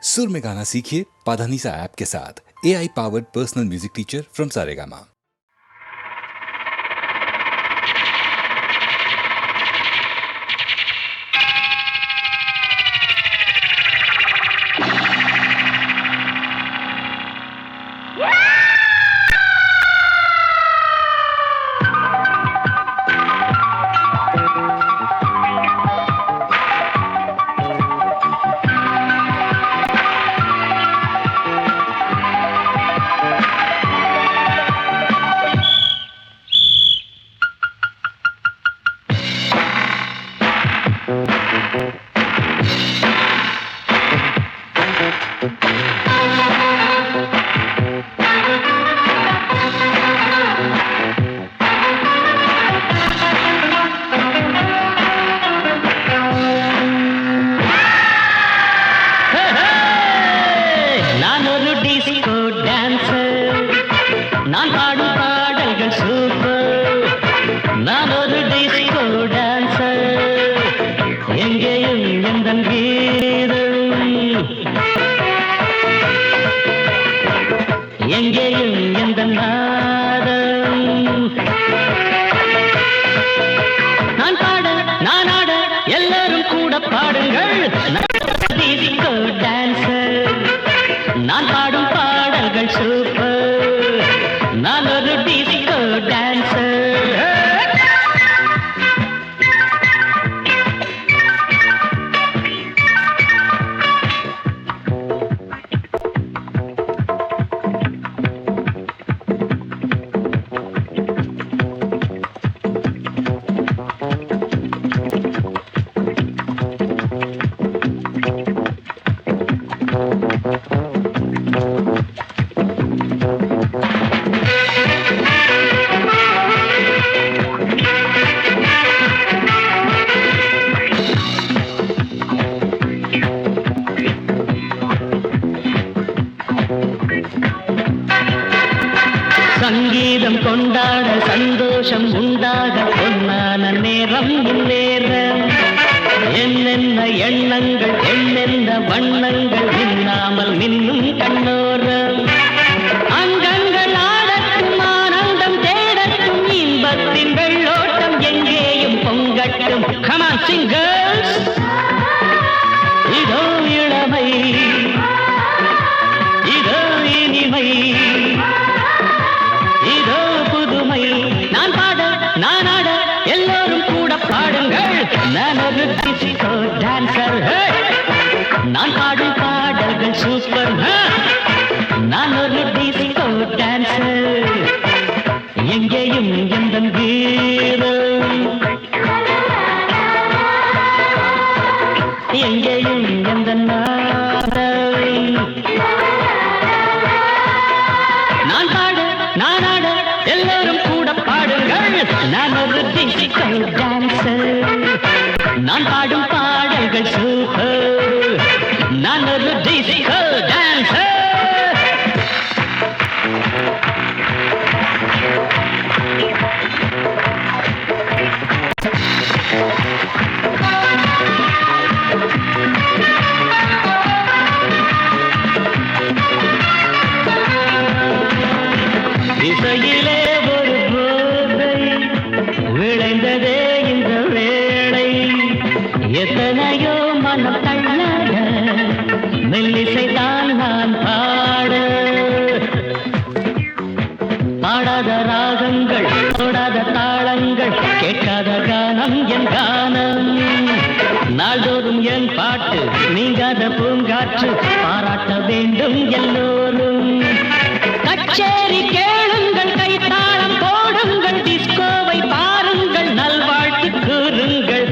सुर में गाना सीखिए पाधानीसा ऐप के साथ। AI powered personal music teacher from Saregama. சங்கீதம் கொண்டாட சந்தோஷம் உண்டாக பொன்னான நேரம் இந்நேரம். என்னென்ன எண்ணங்கள் என்னென்ன வண்ணங்கள் மின்னாமல் மின்னும் கண்ணோரம். அங்கங்கள் ஆடட்டும் ஆனந்தம் தேடட்டும் இன்பத்தின் வெள்ளோட்டம் எங்கேயும் பொங்கட்டும். Come on sing girls. இதோ இளமை இதோ இனிமை இதோ புதுமை. நான் பாட நான் ஆட எல்லோரும் கூட பாடுங்கள். நான் ஒரு டிஸ்கோ டான்சர். நான் பாடும் பாடல்கள் சூப்பர். நான் ஒரு டிஸ்கோ டான்சர். எங்கேயும் எந்த வீரம் எங்கேயும் எந்த நாதம். நான் பாட நான் ஆட எல்லோரும் கூட பாடுங்கள். நான் ஒரு டிஸ்கோ டான்சர். நான் பாடும் பாடல்கள் சூப்பர். நான் ஒரு டிஸ்கோ டான்சர். இசையிலே ஒரு போதை விளைந்ததே இந்த வேளை. எத்தனையோ மனம் தள்ளாட மெல்லிசைதான் நான் பாட. பாடாத ராகங்கள் தொடாத தாளங்கள் கேட்காத கானம் என் கானம். நாள்தோறும் என் பாட்டு நீங்காத பூங்காற்று பாராட்ட வேண்டும் எல்லோரும். கச்சேரி கேளுங்கள் கைத்தாளம் போடுங்கள் டிஸ்கோவை பாருங்கள் நல்வாழ்த்து கூறுங்கள்.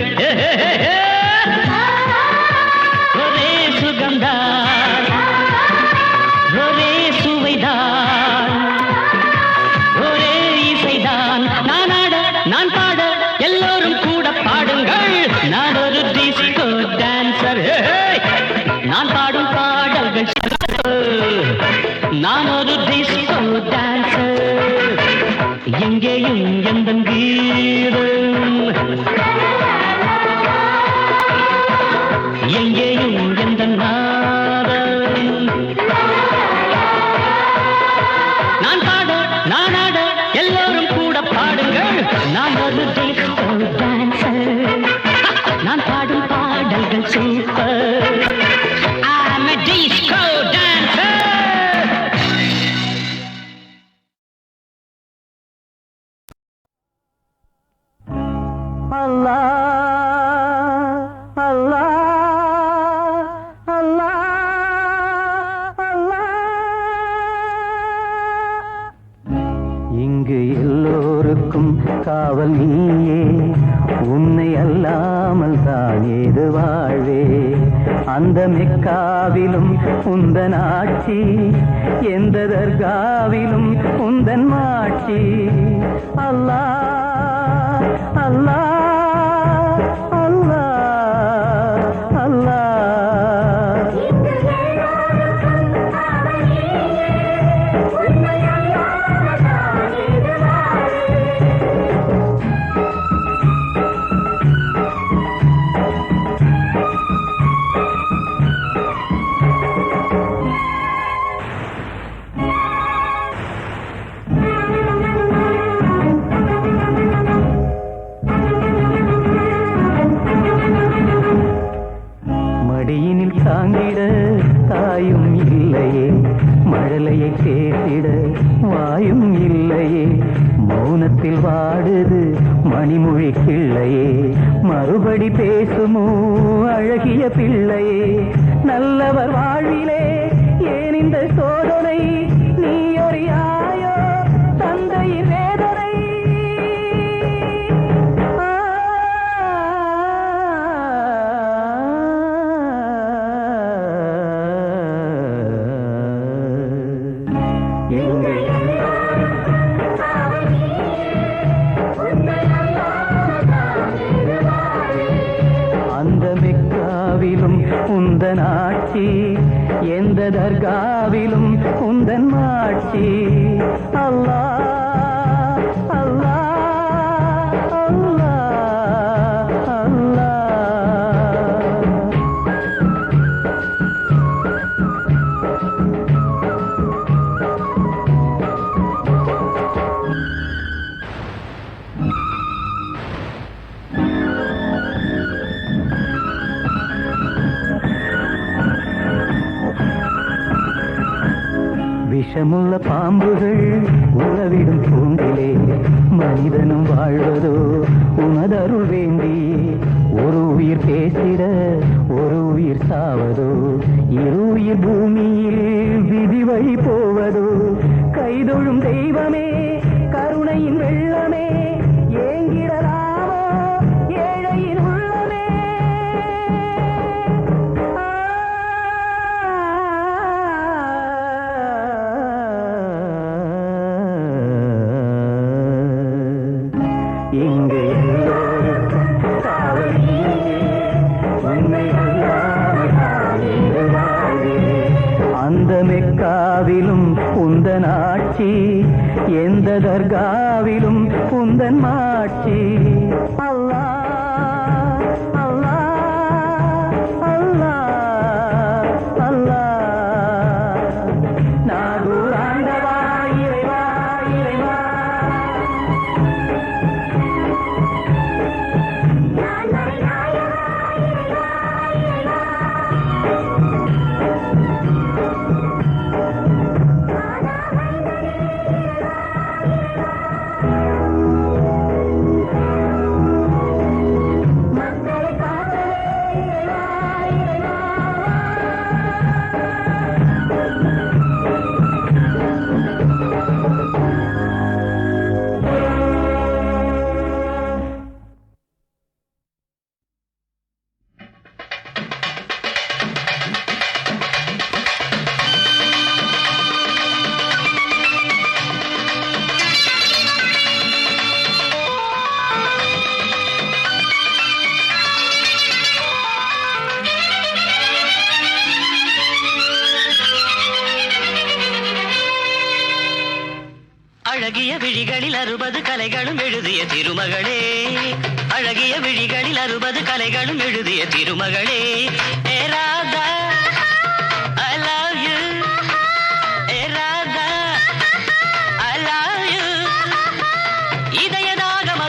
ஒரே சுகம்தான் ஒரே சுவைதான் ஒரே இசைதான். நான் ஆட நான் பாட எல்லோரும் கூட பாடுங்கள். நான் ஒரு டிஸ்கோ டான்சர். நான் பாடும் பாடல்கள் நான் ஒரு டிஸ்கோ டான்சர். எங்கேயும் எந்த கீதம் எங்கேயும் எந்த நாதம். நான் ஒரு டிஸ்கோ டான்சர், நான் பாடும் பாடல்கள் super. I'm a disco dancer. இங்கு எல்லோருக்கும் காவல் நீயே, உன்னை அல்லாமல் தான் ஏது வாழ்வே. அந்த மெக்காவிலும் உந்தன் ஆட்சி, எந்த தர்காவிலும் உந்தன் மாட்சி. அல்லாஹ் அல்லாஹ் அல்லாஹ் அல்லாஹ். மடியினில் தாங்கிட தாயும் இல்லையே, மழலையை பேசிட வாயும் இல்லையே. மௌனத்தில் வாடுது மணிமொழி கிள்ளையே, மறுபடி பேசுமோ அழகிய பிள்ளையே. நல்லவர் வாழ்விலே ஏன் இந்த சோதனை, நீ அறியாயோ தந்தையின் வேதனை. அந்த மெக்காவிலும் உந்தன் ஆட்சி, எந்த தர்காவிலும் உந்தன் மாட்சி. அல்லாஹ் அல்லாஹ் அல்லாஹ் அல்லாஹ். விஷமுள்ள பாம்புகள் உறவிடும் பூண்டிலே, மனிதனும் வாழ்வதோ உனதருள் வேண்டி. ஒரு உயிர் பேசிட ஒரு உயிர் சாவதோ, இரு உயிர் பூமியில் விதி வழி போவதோ. கைதொழும் தெய்வமே கருணையின் வெள்ளமே, ஏங்கிடலாமோ ஏழையின் உள்ளமே. இங்கு எல்லோருக்கும் காவல் நீயே, உன்னை அல்லாமல் நான் ஏது வாழ்வே. அந்த மெக்காவிலும் உந்தன் ஆட்சி, எந்த தர்காவிலும் உந்தன் மாட்சி. அல்லாஹ் அல்லாஹ் அல்லாஹ் அல்லாஹ். நாகூர் ஆண்டவா இறைவா இறைவா. அழகிய விழிகளில் 60 கலைகளும் எழுதிய திருமகளே, அழகிய விழிகளில் 60 கலைகளும் எழுதிய திருமகளே. ஏ Radha I love you, A Radha I love you. இதயதாகம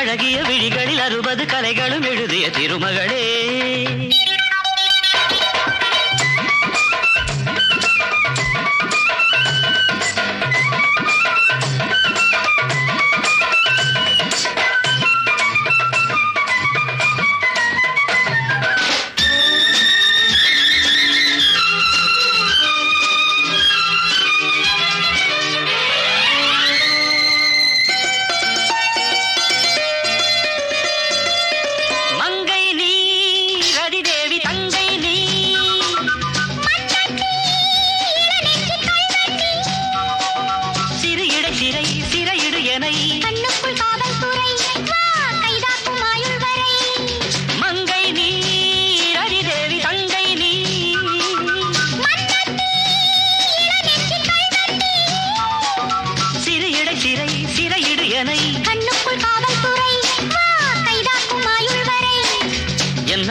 அழகிய விழிகளில் 60 கலைகளும் எழுதிய திருமகளே.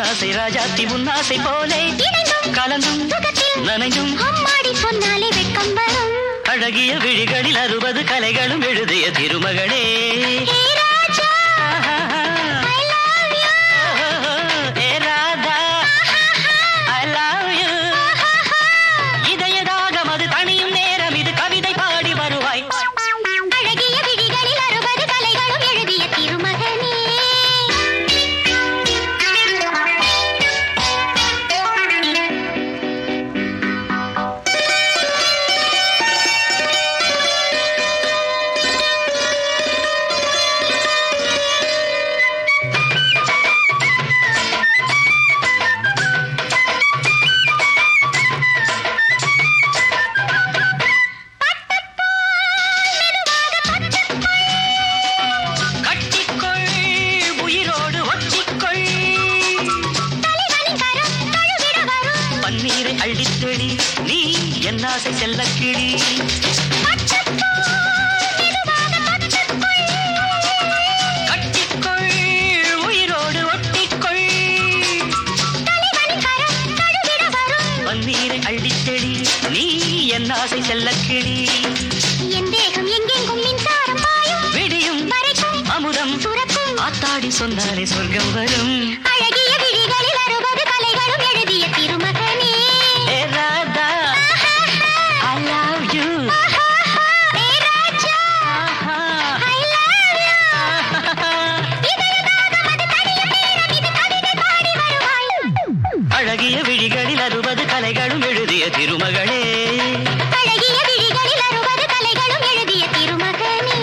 ஆசை ராஜாத்தி முன்னாசை போலே கலந்தும் நனைஞ்சும் அம்மாடி சொன்னாலே வெட்கம் வரும். அழகிய விழிகளில் 60 கலைகளும் எழுதிய திருமகளே. நீ என் ஆசை செல்லக்கிளி கட்டிக்கொள் உயிரோடு ஒட்டிக்கொள் பன்னீரை அள்ளித்தெளி நீ என் ஆசை செல்லக்கிளி என் தேகம் எங்கெங்கும் மின்சாரம் பாயும் விடியும் வரைக்கும் அமுதம் சுரக்கும் ஆத்தாடி சொன்னாலே சொர்க்கம் வரும் அழகிய விழிகளில் 60 கலைகளும் எழுதிய திருமகனே. அழகிய விழிகளில் 60 கலைகளும் எழுதிய திருமகளே. அழகிய விழிகளில் 60 கலைகளும் எழுதிய திருமகனே.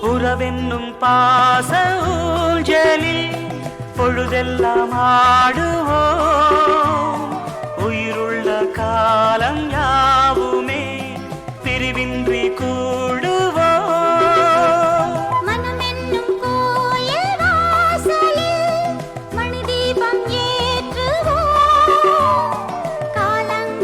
உறவென்னும் பாச ஊஞ்சலில் பொழுதெல்லாம் ஆடுவோம் உயிருள்ள காலம் யாவுமே பிரிவின்றி கூடுவோம் மனமென்னும் கோயில் வாசலில் மணி தீபம் ஏற்றுவோம் காலங்கள்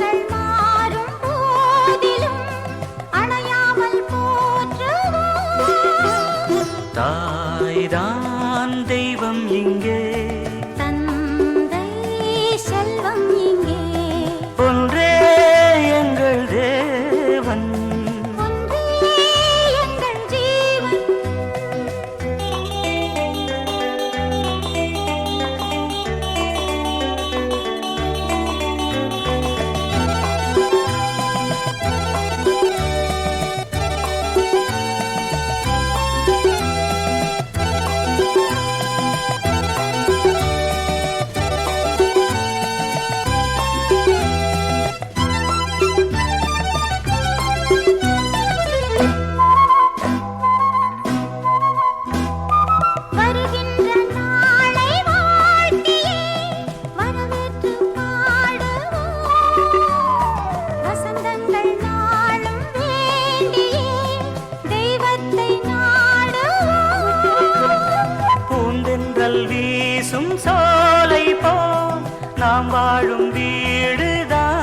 வாழும் வீடுதான்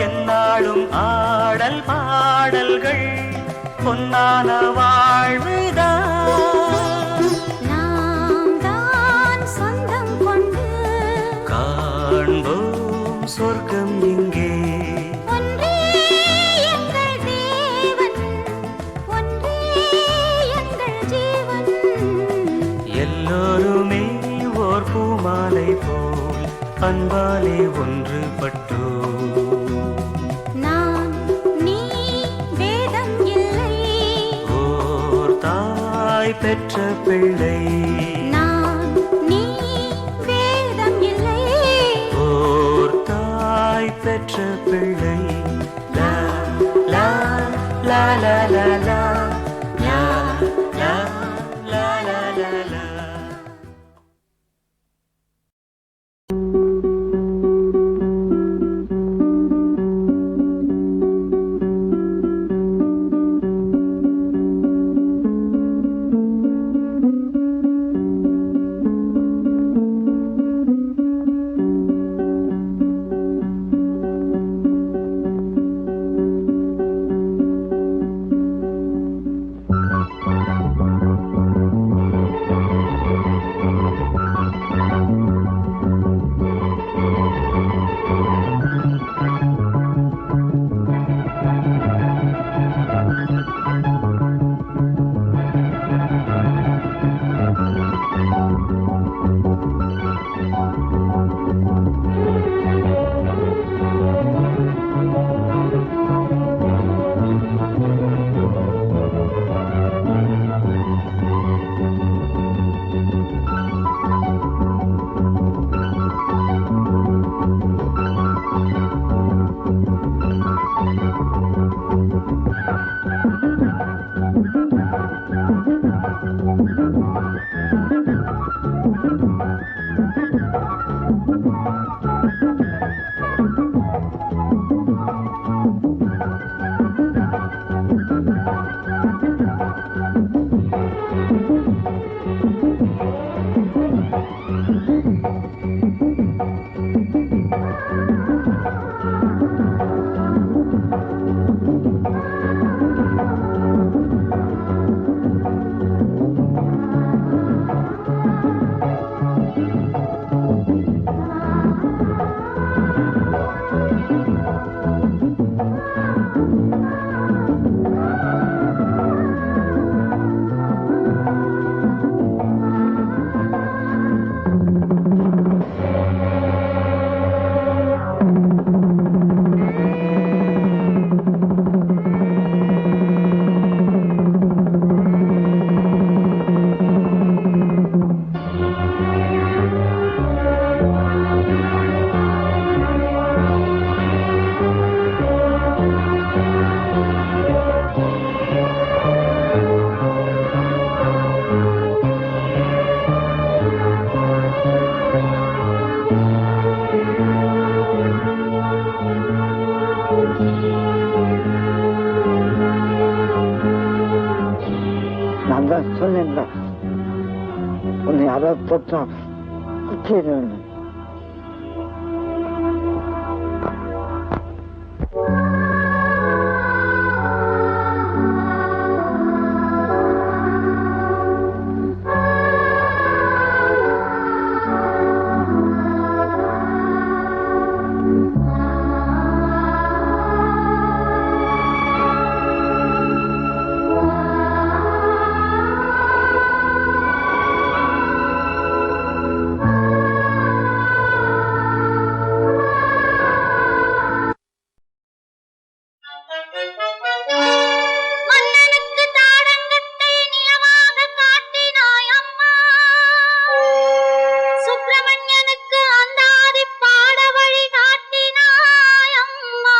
என்னாலும் ஆடல் பாடல்கள் பொன்னான வாழ்வுதான் நாம் தான் சொந்தம் கொண்டு காண்போம் சொர்க்கம் இங்கே ஒன்றே எங்கள் தேவன் ஒன்றே எங்கள் ஜீவன் எல்லோருமே ஓர் பூமாலை போல் அன்பாலே ஒன்றுபட்டோ நான் நீ வேதம் இல்லை ஓர் தாய் பெற்ற பிள்ளை நான் நீ வேதம் இல்லை ஓர் தாய் பெற்ற பிள்ளை லா லா லா லா லா லா லா லா லா லா லா லா. நான் தான் சொன்னேன்ல உன்னை யாராவது தொட்டா குத்திடுவேன். மன்னனுக்கு தாடங்கத்தை நிலவாக காட்டினாய் அம்மா சுப்பிரமணியனுக்கு அந்தாதி பாட வழி காட்டினாய் அம்மா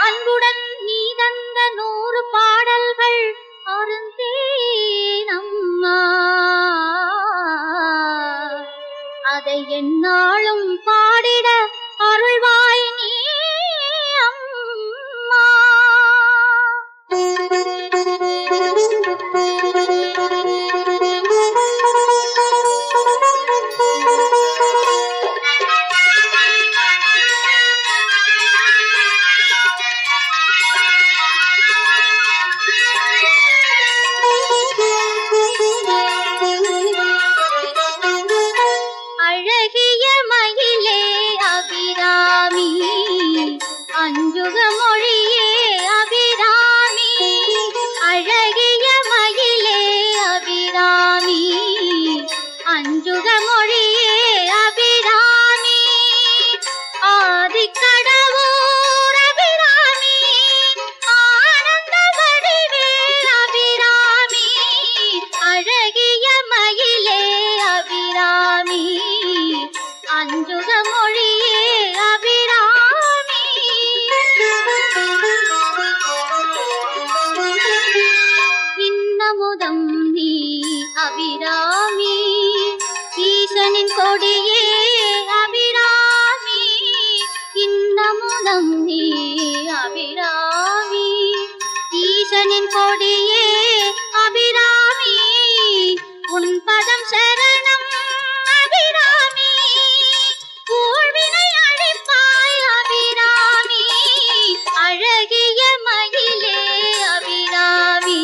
அன்புடன் நீ தந்த 100 பாடல்கள் அருந்தேன் அம்மா அதை எந்நாளும் பாடிட அருள்வாய் நீ அம்மா. மயிலே அபிராமி அஞ்சுக மொழியே அபிராமி அழகிய மயிலே அபிராமி அஞ்சுக மொழியே அபிராமி ஆதிக்கடவூர் அபிராமி ஆனந்த வடிவே அபிராமி அழகிய மயிலே அபிராமி அஞ்சுக மொழியே அபிராமி இன்னமுதம் நீ அபிராமி ஈசனின் கொடியே அபிராமி இன்னமுதம் நீ அபிராமி ஈசனின் கொடியே அபிராமி உன் பதம் சரணம் அபிராமி ஊழ்வினை அழிப்பாய் அபிராமி அழகிய மயிலே அபிராமி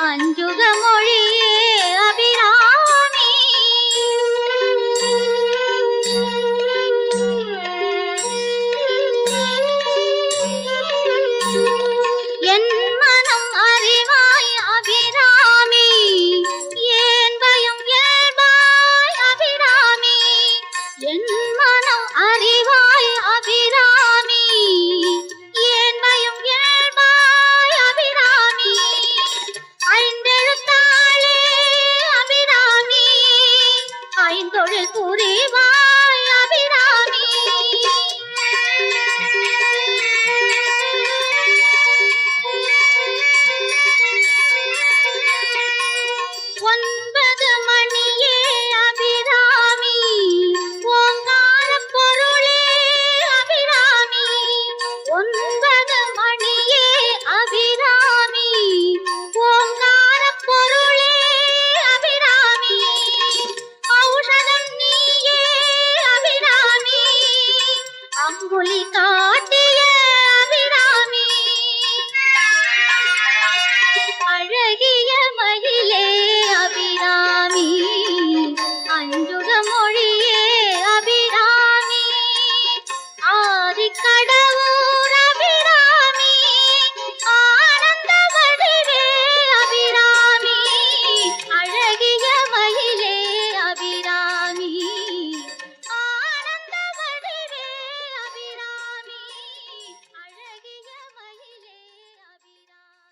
அஞ்சுக மொழியே அபிராமி என் மனம் அறிவாய் அபிராமி ஏன் பயம் ஏழ்வாய் அபிராமி என் மனம் அறிவாய் அபிராமி ஏன் பயம் ஏழ்வாய் அபிராமி ஐந்தெழுத்தாளே அபிராமி ஐந்தொழில் புரிவாய் அபிராமி ஒன்பது மணியே அபிராமி ஓங்கார பொருளே அபிராமி ஒன்பது மணியே அபிராமி ஓங்கார பொருளே அபிராமி ஔஷதம் நீயே அபிராமி அம்புலி காட்டிய அபிராமி அழகிய மயிலே அபிராமி அஞ்சுக மொழியே அபிராமி ஆதிக்கடவூர் அபிராமி ஆனந்த வடிவே அபிராமி அழகிய மயிலே அபிராமி ஆனந்த வடிவே அபிராமி அழகிய மயிலே அபிராமி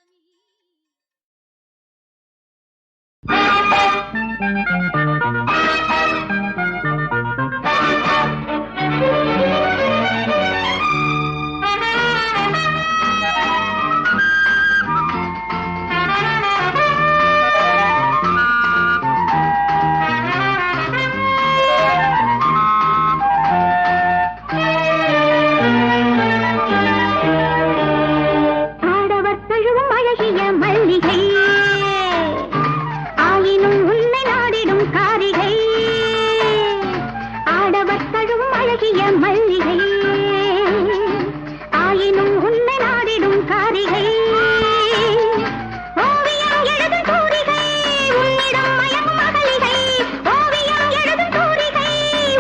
ஆடவர் தழுவும் அழகிய மல்லிகை ஆயினும் உன்னை நாடிடும் காரிகை ஆடவர் தழுவும் அழகிய மல்லிகை ஆயினும் உன்னை நாடிடும் காரிகை ஓவியம் எழுதும் தூரிகை உன்னிடம் மயங்கும் அகலிகை ஓவியம் எழுதும் தூரிகை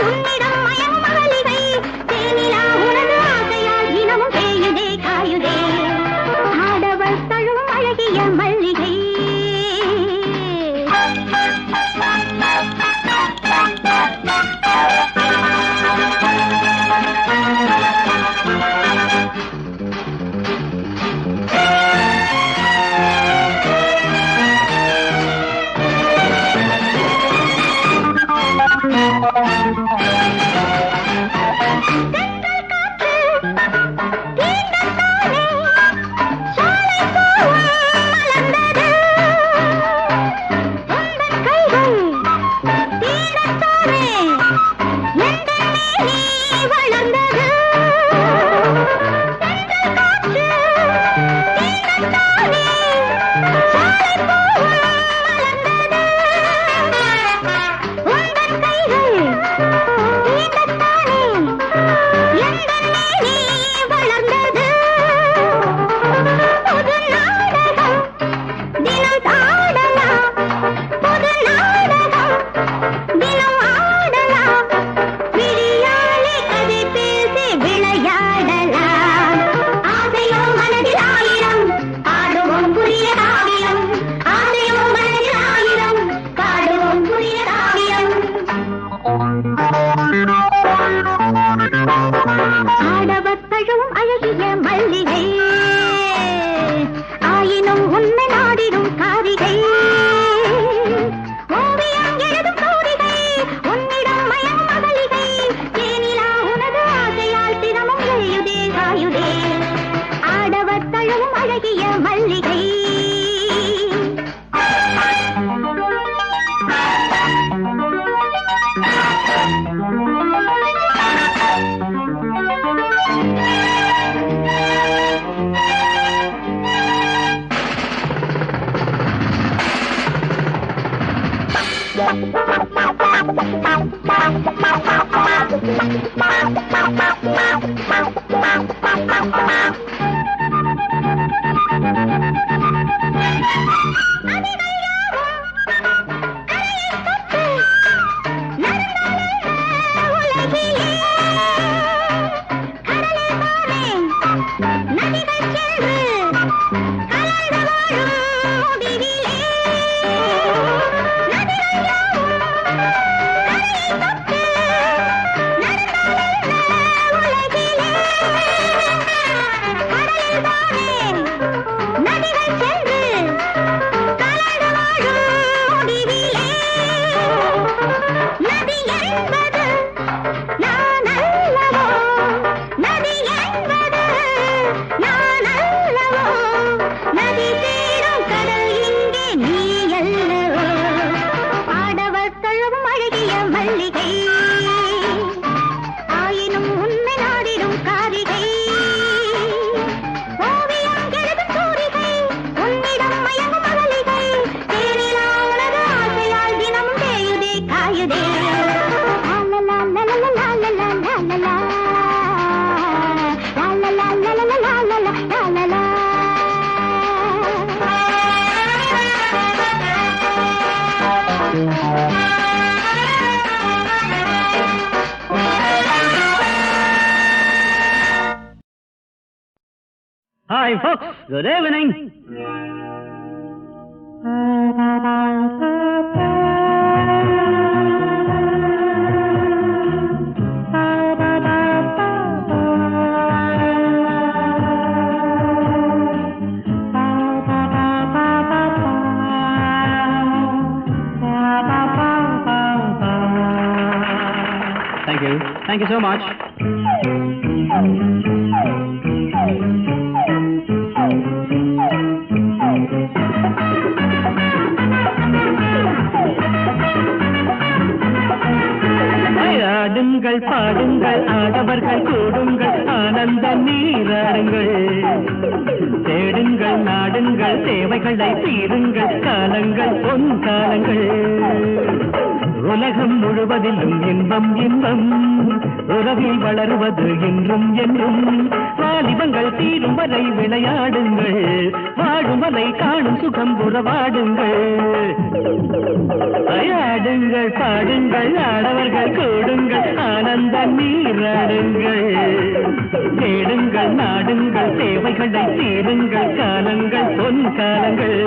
உன்னிடம் மயங்கும் அகலிகை தேனிலா உனது ஆசையால் தினமும் தேயுதே காயுதே ஆடவர் தழுவும் அழகிய மல்லிகை ஆடவத்தழும் அழகிய மல்லிகை ஆயினும் உன்னை நாடிடும் காரிகை ஓவியம் எழுதும் கோரிகை உன்னிடம் மயம் மகளிகை தேனிலா உனது ஆசையால் தினமும் எழுதே காயுதே ஆடவத்தழும் அழகிய மல்லிகை Hi folks, good evening. Thank you so much. ஆடுங்கள் பாடுங்கள் ஆடவர்கள் கூடுங்கள் ஆனந்த நீராடுங்கள் தேடுங்கள் நாடுங்கள் தேவைகளை தீருங்கள் காலங்கள் பொன் காலங்கள் உலகம் முழுவதிலும் இன்பம் இன்பம் உறவில் வளருவது என்றும் என்றும் வாலிபங்கள் தீரும் வரை விளையாடுங்கள் வாழும் வரை காணும் சுகம் உறவாடுங்கள் ஆடுங்கள் பாடுங்கள் ஆடவர்கள் கூடுங்கள் ஆனந்த நீராடுங்கள் தேடுங்கள் நாடுங்கள் தேவைகளை தீருங்கள் காலங்கள் பொன் காலங்கள்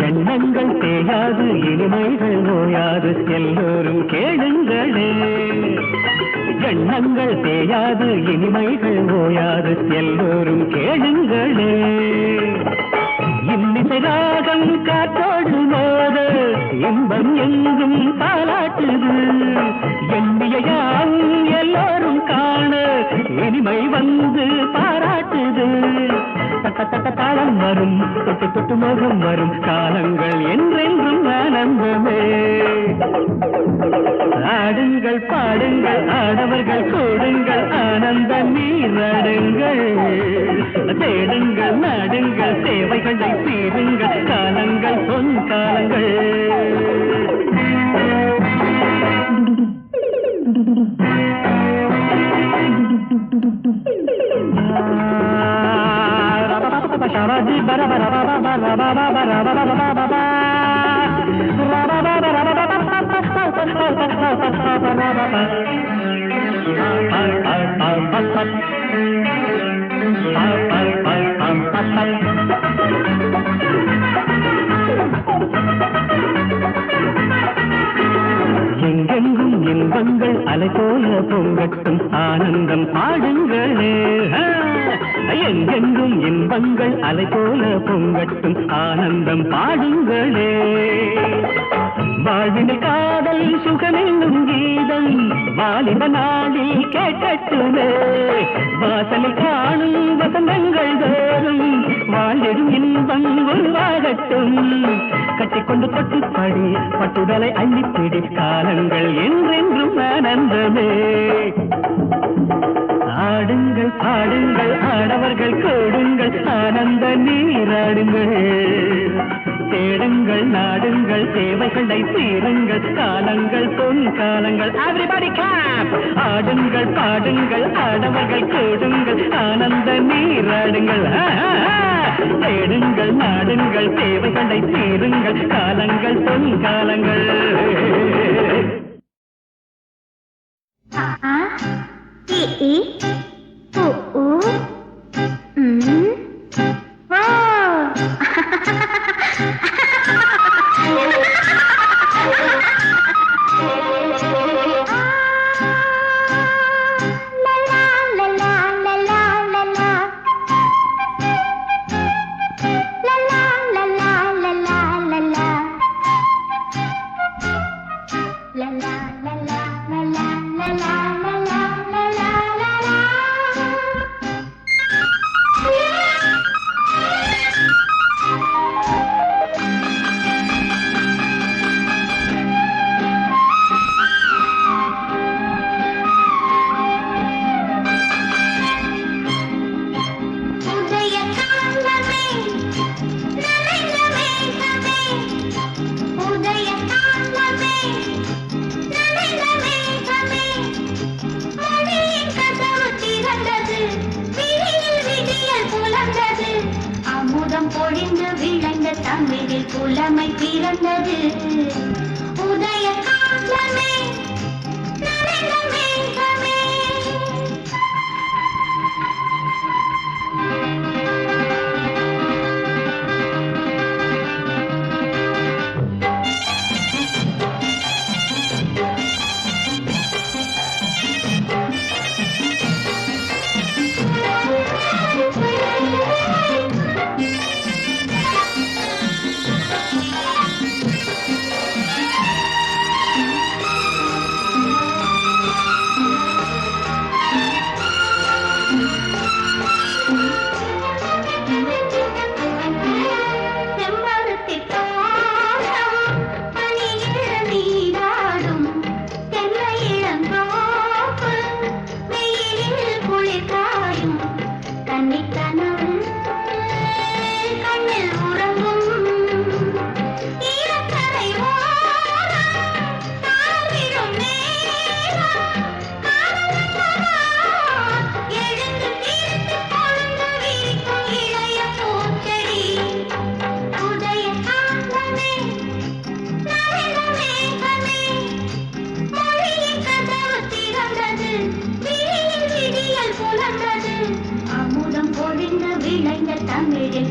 எண்ணங்கள் தேயாது இனிமைகள் நோயாது எல்லோரும் கேளுங்களே எண்ணங்கள் தேயாது இனிமைகள் நோயாது எல்லோரும் கேளுங்களே இன்னிசை ராகம் காற்றோடு மோத இன்பம் எங்கும் பாராட்டுது எண்ணியான் எல்லோரும் காண இனிமை வந்து பாராட்டுது தாளம் வரும் தொட்டு தொட்டு முகம் வரும் காலங்கள் என்றென்றும் ஆனந்தமே ஆடுங்கள் பாடுங்கள் ஆடவர்கள் கூடுங்கள் ஆனந்த நீராடுங்கள் தேடுங்கள் நாடுங்கள் தேவைகளை தீருங்கள் காலங்கள் பொன் காலங்கள் எங்கெங்கும் இன்பங்கள் அலை போல பொங்கட்டும் ஆனந்தம் பாடுங்களே. எங்கெங்கும் இன்பங்கள் அலை போல பொங்கட்டும் ஆனந்தம் பாடுங்களே. வாழ்வினில் காதல் சுகமென்னும் கீதம் வாலிப நாளில் கேட்கட்டுமே. வாசலில் காணும் வசந்தங்கள் தோறும் வாழ்விடும் இன்பம் உருவாகட்டும். கட்டிக்கொண்டு தொட்டுப்படி பட்டுடலை அள்ளிப்பிடி காலங்கள் என்றென்றும் ஆனந்தமே. ஆடுங்கள் பாடுங்கள் ஆடவர்கள் கூடுங்கள் ஆனந்த நீராடுங்கள். தேடுங்கள் நாடுங்கள் தேவைகளை தீருங்கள் காலங்கள் பொன் காலங்கள். Everybody clap. ஆடுங்கள் பாடுங்கள் ஆடவர்கள் கூடுங்கள் ஆனந்த நீராடுங்கள். தேடுங்கள் நாடுங்கள் தேவைகளை தீருங்கள் காலங்கள் பொன் காலங்கள். பொழிந்து விளைந்த தமிழில் புலமை பிறந்தது. உதய காலமே நனைந்த மேகமே.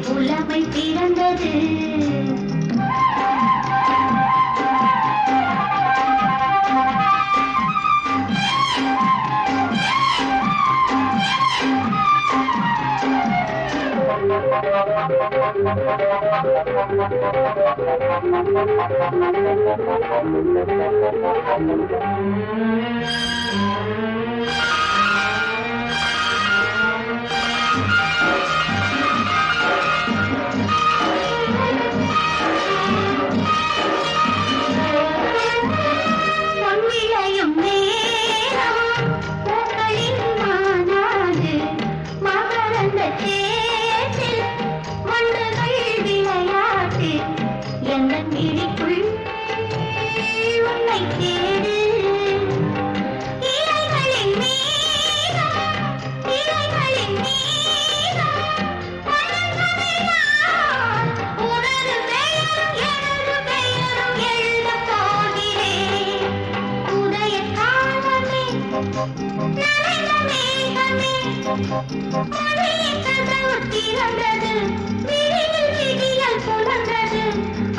புலமை பிறந்தது. இலைகளின்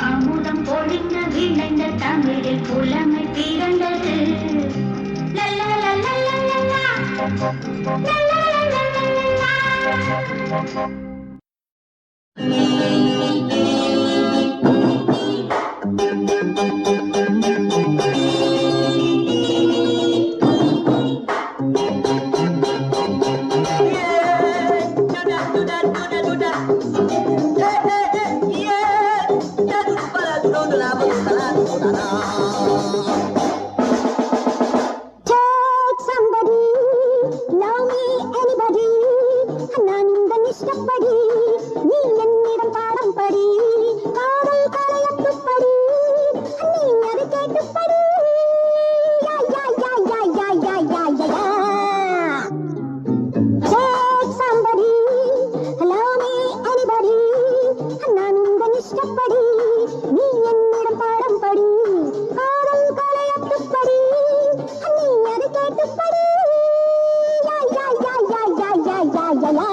அமுதம் பொழிந்த விளைந்த தமிழில் புலமை திரண்டது இஷ்டப்படி நீ என்னிடம் பாடம் படி காதல் கலையத்துப்படி நீ அதை கேட்டுப்படி யா யா யா யா யா யா யா யா Take somebody, love me anybody நான் உந்தன் இஷ்டப்படி நீ என்னிடம் பாடம் படி காதல் கலையத்துப்படி நீ அதை கேட்டுப்படி யா யா யா யா யா யா யா யா யா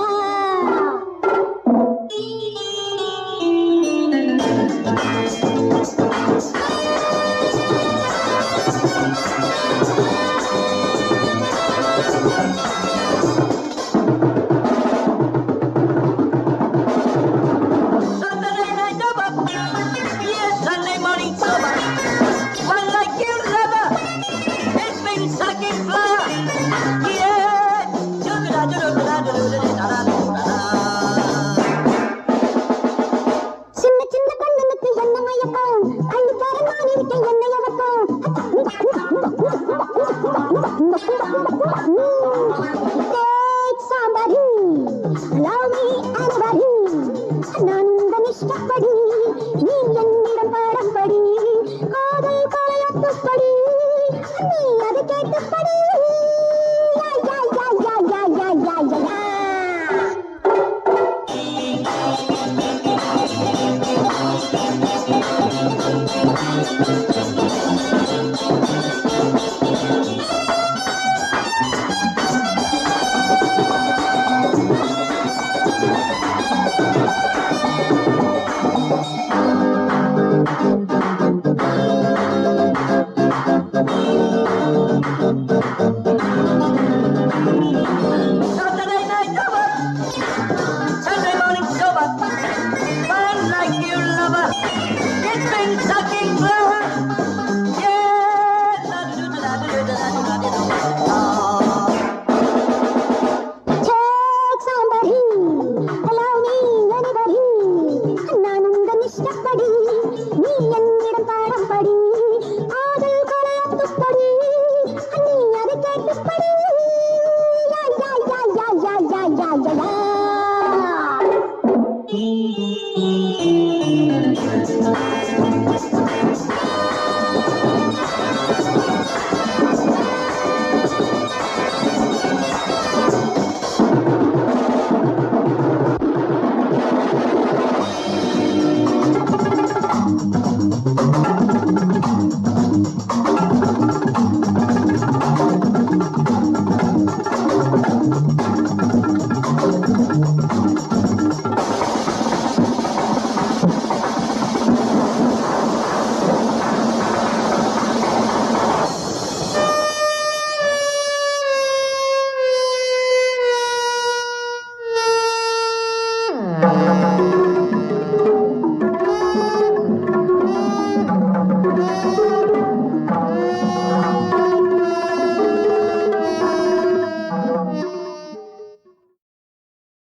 சின்ன சின்ன கண்ணனுக்கு என்ன மயக்கம் அள்ளிக்கார நான் இருக்க என்ன இழக்கம் Take somebody, love me anybody நான் உந்தன் இஷ்டப்படி நீ என்னிடம் பாடம் படி காதல் கலையத்துப்படி நீ அதை கேட்டுப்படி யா யா யா யா யா யா யா யா யா Take somebody, love me anybody நான் உந்தன் இஷ்டப்படி நீ என்னிடம் பாடம் படி காதல் கலையத்துப்படி நீ அதை கேட்டுப்படி யா யா யா யா யா யா யா யா